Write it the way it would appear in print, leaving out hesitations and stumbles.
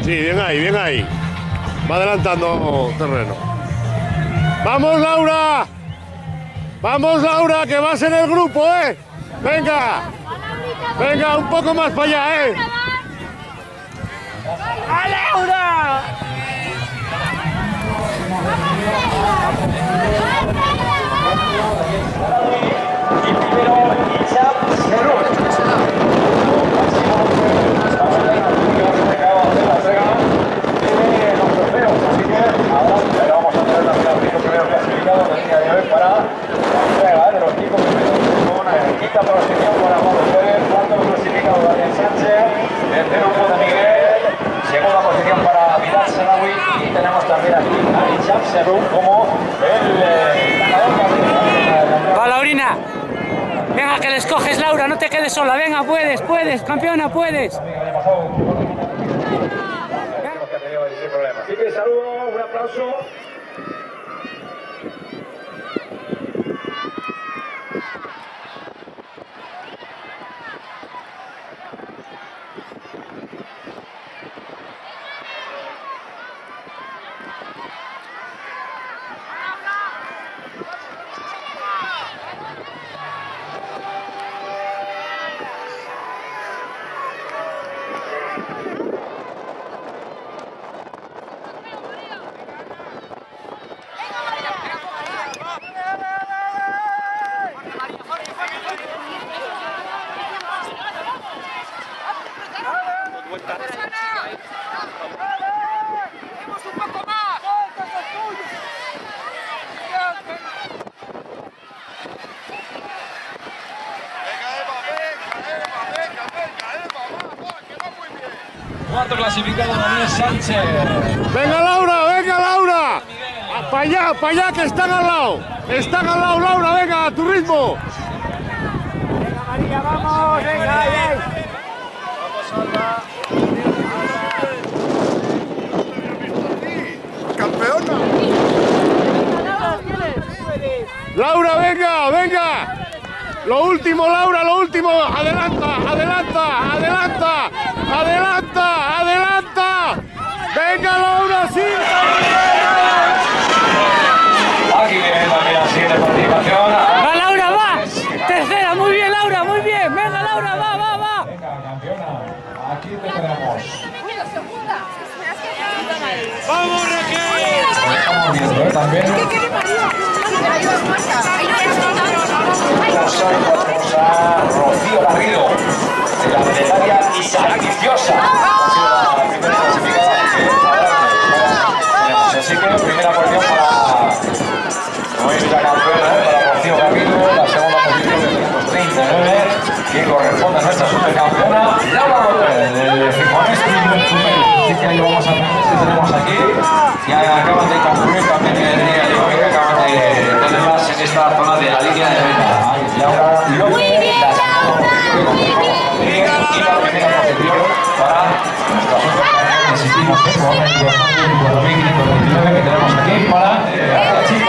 Sí, bien ahí, bien ahí. Va adelantando terreno. ¡Vamos, Laura! ¡Vamos, Laura, que vas en el grupo, eh! ¡Venga! ¡Venga, un poco más para allá, eh! ¡A Laura! Y primero, Itzap Serrut. Vamos a tener la primero clasificado del día de hoy para la entrega de los equipos primeros con quinta posición para Juan Pérez, cuarto clasificado Daniel Sánchez, tercero Juan Miguel, segunda posición para Vidal Sanawi y tenemos también aquí a Itzap Serrut como el ganador. Va, Laurina. Venga, que les coges, Laura, no te quedes sola. Venga, puedes, campeona, puedes. Así que saludo, un aplauso. Cuarto clasificado Daniel Sánchez. ¡Venga, Laura! ¡Venga, Laura! ¡Para allá, que están al lado! ¡Están al lado, Laura! ¡Venga, a tu ritmo! Venga, María, vamos, venga, ahí. ¡Campeona! ¡Laura, venga, venga! Lo último, Laura, lo último. Adelanta, adelanta, adelanta, adelanta, adelanta. Venga, Laura, sí. Aquí viene también la siguiente participación. Va, Laura, va. Tercera, muy bien, Laura, muy bien. Venga, Laura, va. Venga, campeona. Aquí te tenemos. ¡Vamos, Raquel! Estamos viendo también. Tenemos a Rocío Garrido, de la Plenaria Isaac Viciosa. Ha sido la primera clasificada que así que primera posición para nuestra campeona, para Rocío Garrido, la segunda posición de 239, que corresponde a nuestra supercampeona, Laura López, del Gijones Club. Así que ahí vamos a ver si tenemos aquí. Ya acaban de concluir también el día de hoy, que acaban de tenerlas en esta zona de la línea de meta. Laura López, la segunda posición y la primera posición para nuestra supercampeona. Insistimos en 4.529 que tenemos aquí para la chica.